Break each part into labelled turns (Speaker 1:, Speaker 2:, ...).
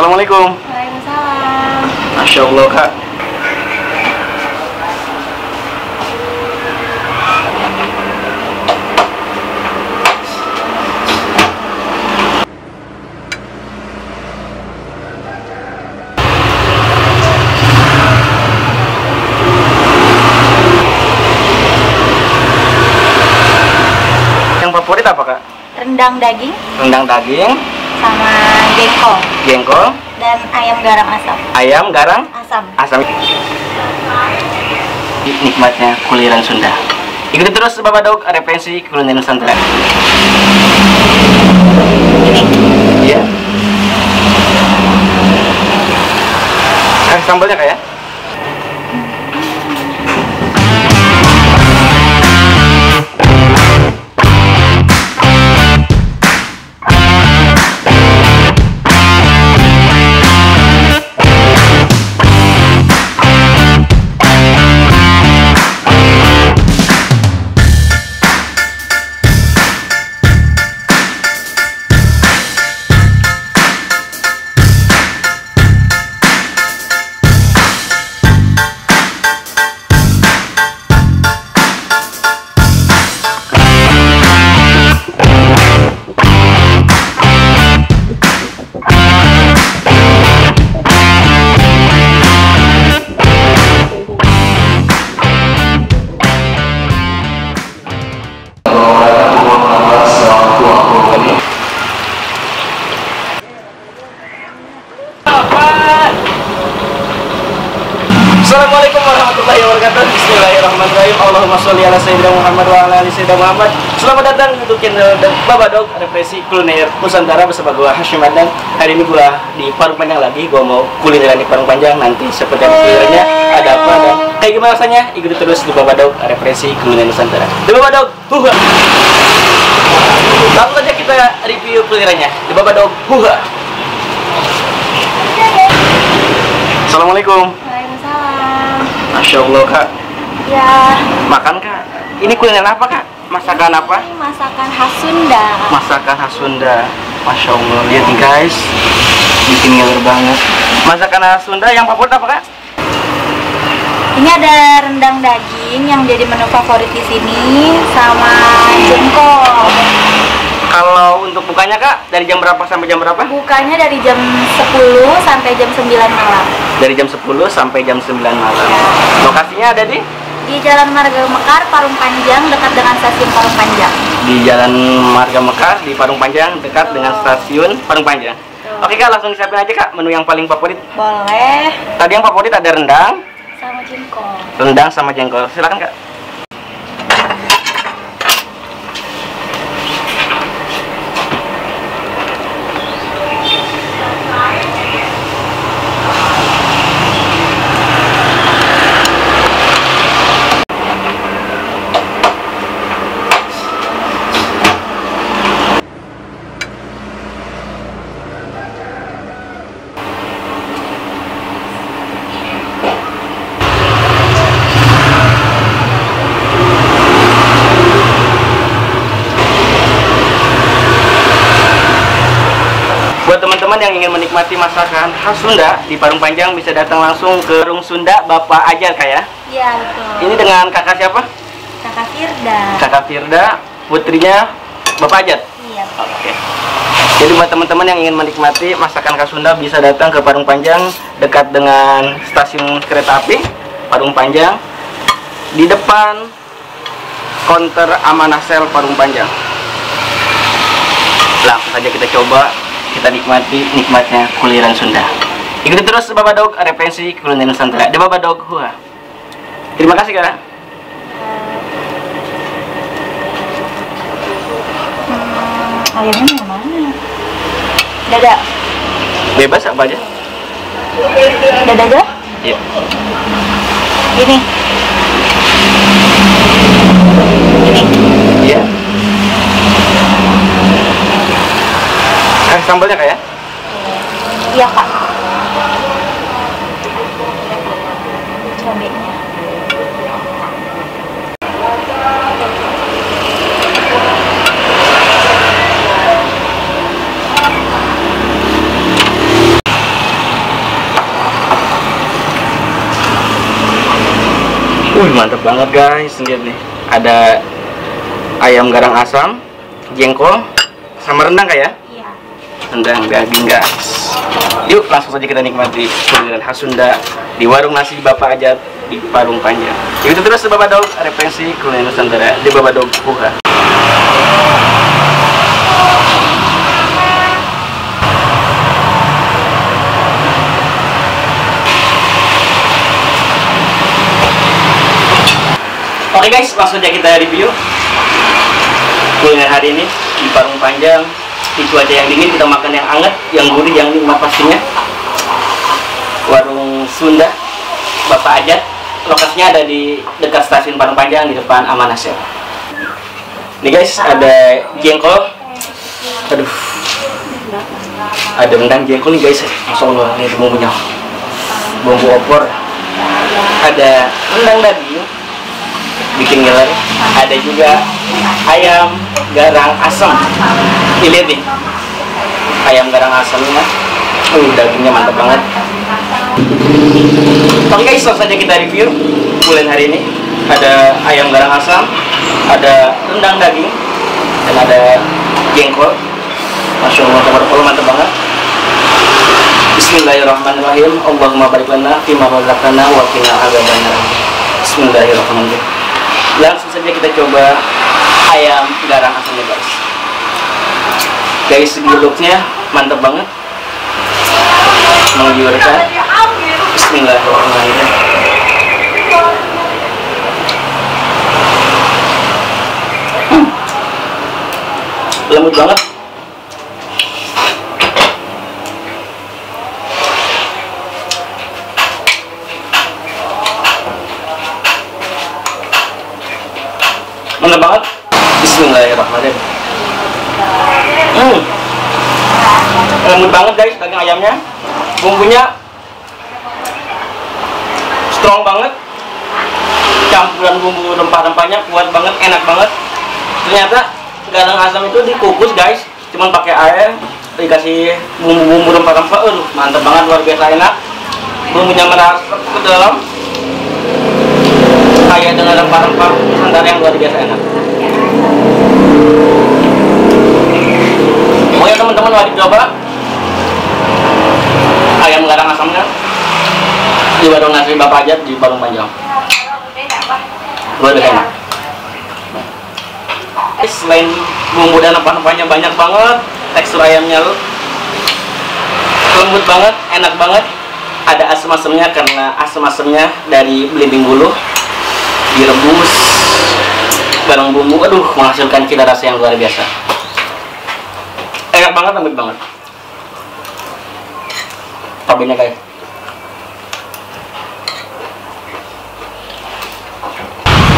Speaker 1: Assalamualaikum.
Speaker 2: Waalaikumsalam.
Speaker 1: Masya Allah kak. Yang favorit apa kak?
Speaker 2: Rendang daging
Speaker 1: Rendang daging
Speaker 2: sama jengkol
Speaker 1: jengkol,
Speaker 2: dan ayam garang asam.
Speaker 1: ayam garang
Speaker 2: Asam.
Speaker 1: asam. Nikmatnya kulineran Sunda. Ikuti terus Bapak Dog referensi kuliner Nusantara.
Speaker 2: Ini
Speaker 1: Iya. Kasih sambalnya kak ya. Assalamualaikum warahmatullahi wabarakatuh. Bismillahirrahmanirrahim. Allahumma sholli ala sayyidina Muhammad wa ala ali sayyidina Muhammad. Selamat datang untuk channel Bapak Dog referensi kuliner Nusantara bersama gua Hashim Adnan. Hari ini gua di Parung Panjang lagi. Gua mau kulineran di Parung Panjang. Nanti seperti apa kulinernya, ada apa dan kayak gimana rasanya, ikuti terus di Bapak Dog referensi kuliner Nusantara. Di Bapak Dog, huha. Langsung saja kita review kulinernya di Bapak Dog, huha. Assalamualaikum.
Speaker 2: Waalaikumsalam.
Speaker 1: Masya Allah kak.
Speaker 2: Ya,
Speaker 1: Makan kak. Ini kuliner apa kak? Masakan apa?
Speaker 2: ini masakan khas Sunda.
Speaker 1: Masakan khas Sunda. Masya Allah. Lihat nih guys, bikin ngiler banget. Masakan khas Sunda yang favorit apa kak?
Speaker 2: Ini ada rendang daging yang jadi menu favorit di sini sama jengkol.
Speaker 1: Kalau untuk bukanya kak, dari jam berapa sampai jam berapa?
Speaker 2: Bukanya dari jam 10 sampai jam 9 malam.
Speaker 1: Dari jam 10 sampai jam 9 malam.
Speaker 2: Ya.
Speaker 1: Lokasinya ada di
Speaker 2: Jalan Marga Mekar, Parung Panjang, dekat dengan stasiun Parung Panjang.
Speaker 1: Jalan Marga Mekar di Parung Panjang, dekat dengan stasiun Parung Panjang. Oke kak, langsung disiapin aja kak menu yang paling favorit.
Speaker 2: Boleh.
Speaker 1: Tadi yang favorit ada rendang,
Speaker 2: Sama jengkol.
Speaker 1: rendang sama jengkol. Silakan kak. Buat teman-teman yang ingin menikmati masakan khas Sunda di Parung Panjang, bisa datang langsung ke Warung Sunda Bapak Ajar kak ya.
Speaker 2: Iya, betul.
Speaker 1: Ini dengan kakak siapa?
Speaker 2: Kakak Firda.
Speaker 1: Kakak Firda, putrinya Bapak Ajar.
Speaker 2: Iya.
Speaker 1: Oke. Jadi buat teman-teman yang ingin menikmati masakan khas Sunda, bisa datang ke Parung Panjang, dekat dengan stasiun kereta api Parung Panjang, di depan konter Amanah Sel Parung Panjang. Langsung saja kita coba, kita nikmati nikmatnya kulineran Sunda. Ikuti terus Bapak Dog referensi kuliner Nusantara. Di Bapak Dog, huha. Terima kasih kak.
Speaker 2: Ayamnya yang mana? Dada.
Speaker 1: Bebas apa aja?
Speaker 2: Dada aja?
Speaker 1: Iya.
Speaker 2: Ini. Ini.
Speaker 1: Iya. Kasih sambalnya kak ya?
Speaker 2: Iya, Kak. Cabenya.
Speaker 1: Mantap banget guys, lihat nih. Ada ayam garang asam, jengkol, sama rendang kayak?
Speaker 2: Iya.
Speaker 1: Rendang daging guys. Yuk langsung saja kita nikmati kulineran khas Sunda di warung nasi Bapak Ajat di Parung Panjang. Itu terus Bapak Dog, referensi kuliner Nusantara di Bapak Dog Puha. Oke guys, langsung aja kita review kuliner hari ini di Parung Panjang. Di cuaca yang dingin kita makan yang hangat, yang gurih, yang nikmat pastinya. Warung Sunda Bapak Ajat. Lokasinya ada di dekat stasiun Parung Panjang di depan Amanasel. Nih guys, ada jengkol. Aduh. Ada rendang jengkol nih guys. Masya Allah, ini bumbunya. Bumbu opor. Ada rendang daging. Bikin ngiler. Ada juga ayam garang asam. Lihat nih, ayam garang asamnya. Dagingnya mantap banget. Oke guys, langsung saja kita review kuliner hari ini. Ada ayam garang asam, ada rendang daging, dan ada jengkol. Masya Allah, tabarakallah, mantap banget. Bismillahirrahmanirrahim. Allahumma barik lana fima razaqtana wa qina adzabannar. Bismillahirrahmanirrahim. Langsung saja kita coba ayam garang asamnya guys. Dari segi looknya mantap banget, menggiurkan. Bismillahirrahmanirrahim. Lembut banget. Mantap banget. Bismillahirrahmanirrahim. Lembut banget guys daging ayamnya. Bumbunya strong banget. Campuran bumbu rempah-rempahnya kuat banget, enak banget. Ternyata garang asam itu dikukus guys, cuman pakai air, dikasih bumbu-bumbu rempah-rempah. Mantap banget, luar biasa enak. Bumbunya merasuk ke dalam, kayak dengan rempah-rempah Nusantara yang luar biasa enak. Oh ya teman-teman, wajib coba ayam garang asamnya di warung nasi Bapak Ajat di Parung Panjang. Luar biasa enak. Selain bumbu dan rempah-rempahnya banyak banget, tekstur ayamnya lembut banget, enak banget. Ada asam-asamnya karena asam-asamnya dari belimbing bulu direbus bareng bumbu. Menghasilkan cita rasa yang luar biasa. Enak banget, lembut banget. Cabenya guys.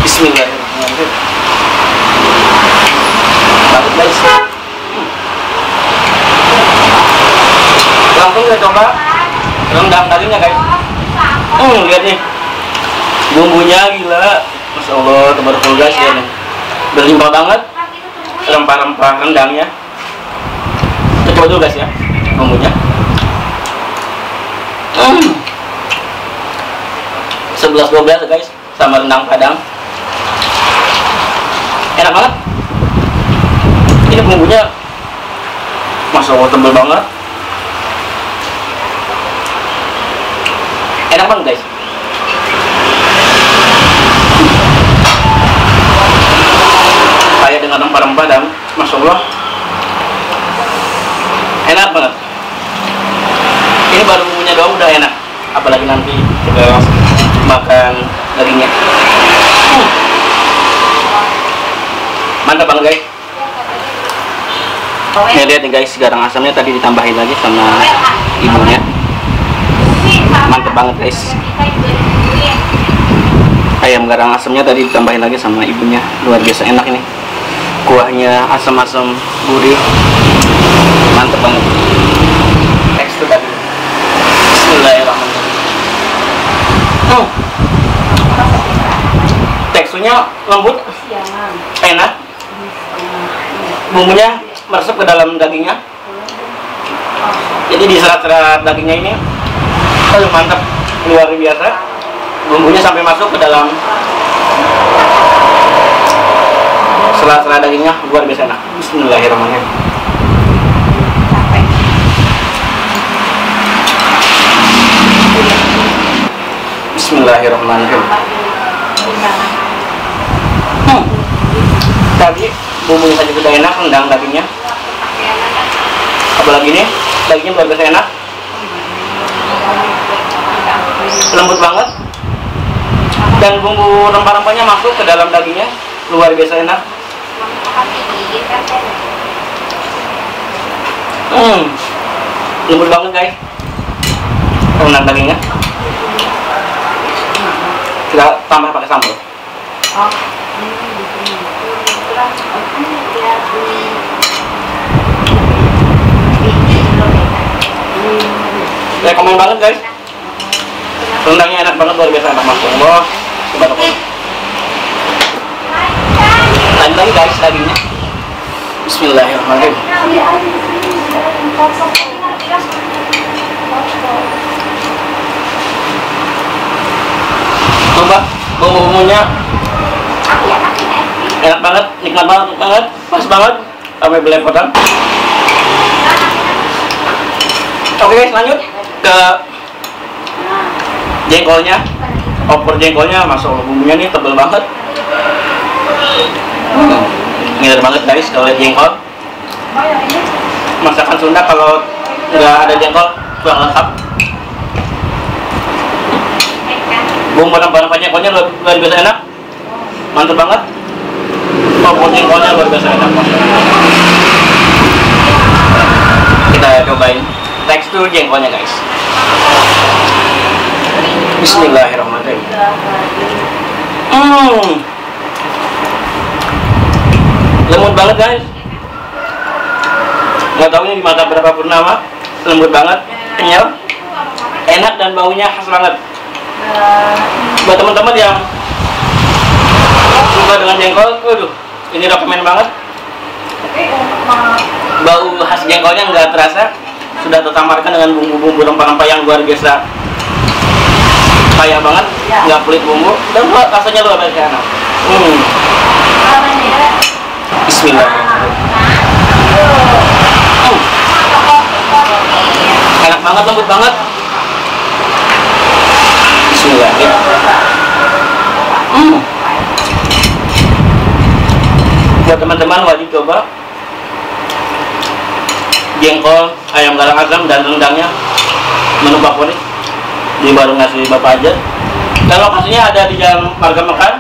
Speaker 1: Bismillahirrahmanirrahim. Banget guys. Langsung kita coba rendang dagingnya guys. Lihat nih, bumbunya gila. Masya Allah, tabarakallah guys ya nih. Berlimpah banget rempah-rempah rendangnya. Kita coba dulu guys ya bumbunya. 11-12 guys sama rendang Padang. Enak banget. Ini bumbunya Masya Allah tebal banget. Enak banget guys. Kayak dengan rempah-rempah dan Masya Allah enak banget. Ini baru bumbunya doang udah enak, apalagi nanti kita makan dagingnya. Mantap banget guys. Nih lihat nih guys, garang asamnya tadi ditambahin lagi sama ibunya. Mantap banget guys. Ayam garang asamnya tadi ditambahin lagi sama ibunya. Luar biasa enak ini. Kuahnya asam-asam gurih. Mantap banget. Tekstur tadi. Bismillahirrahmanirrahim. Teksturnya lembut, enak. Bumbunya meresap ke dalam dagingnya. Jadi di serat-serat dagingnya ini mantap, luar biasa. bumbunya sampai masuk ke dalam sela-sela dagingnya, luar biasa enak. Bismillahirrahmanirrahim. Bismillahirrahmanirrahim. Tadi bumbunya saja sudah enak, rendang dagingnya. Apalagi ini, dagingnya luar biasa enak, lembut banget, dan bumbu rempah-rempahnya masuk ke dalam dagingnya, luar biasa enak. Lembut banget guys, rendang dagingnya. Kita tambah pakai sambal. Rekomen banget guys, rendangnya enak banget, luar biasa enak. Masuk loh, coba. Lanjut lagi guys dagingnya. Bismillahirrahmanirrahim. Coba bumbu-bumbunya enak banget, nikmat banget, pas banget, sampai belepotan. Oke guys, lanjut ke jengkolnya. Opor jengkolnya, masuk bumbunya nih tebel banget. Ngiler banget guys kalau lihat jengkol. Masakan Sunda kalau nggak ada jengkol kurang lengkap. Bumbu rempah-rempah jengkolnya luar biasa enak, mantap banget. Opor jengkolnya luar biasa enak. Kita cobain tekstur jengkolnya guys. Bismillahirrahmanirrahim. Lembut banget guys. Nggak tahu ini dimakan berapa purnama. Lembut banget, kenyal, enak, dan baunya khas banget. Buat teman-teman yang suka dengan jengkol, aduh, ini rekomen banget. Bau khas jengkolnya nggak terasa, sudah tersamarkan dengan bumbu-bumbu rempah-rempah yang luar biasa kaya banget, nggak pelit bumbu, dan rasanya luar biasa enak. Bismillahirrahmanirrahim. Enak banget, lembut banget. Bismillahirrahmanirrahim. Buat teman-teman wajib coba jengkol ayam galang asam dan rendangnya, menu favorit di warung nasi Bapak Ajat. Dan lokasinya ada di Jalan Marga Mekar,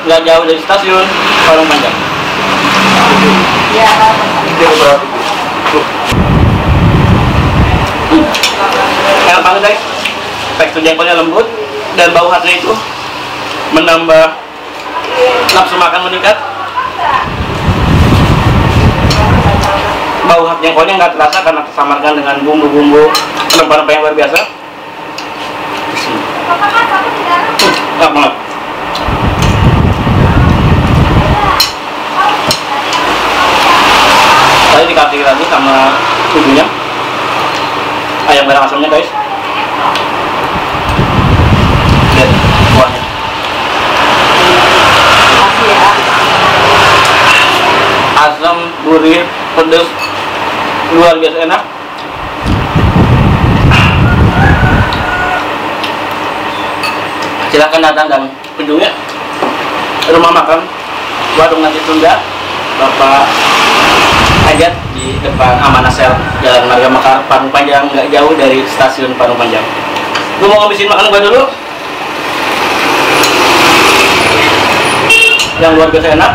Speaker 1: nggak jauh dari stasiun Parung Panjang. Enak banget guys, tekstur jengkolnya lembut dan bau khasnya itu menambah nafsu makan meningkat. Bau khas jengkolnya nggak terasa karena tersamarkan dengan bumbu-bumbu rempah-rempah yang luar biasa. Enak banget. Tadi dikasih lagi sama bumbunya ayam galang asamnya guys. Lihat kuahnya. Asam, gurih, pedas, luar biasa enak. Silahkan datang dan kunjungi rumah makan warung nasi Sunda Bapak Ajat di depan Amanah Sel, Jalan Marga Mekar, Parung Panjang, nggak jauh dari stasiun Parung Panjang. Gue mau ngabisin makan gue dulu yang luar biasa enak.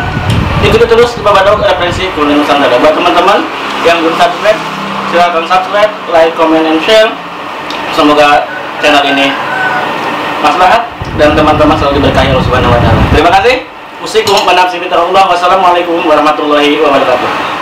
Speaker 1: Ikuti terus Bapak Dog referensi kuliner Nusantara. Buat teman-teman yang belum subscribe, silahkan subscribe, like, comment, and share. Semoga channel ini maslahat dan teman-teman selalu diberkahi Allah Subhanahu wa Ta'ala. Terima kasih. Wassalamualaikum warahmatullahi wabarakatuh.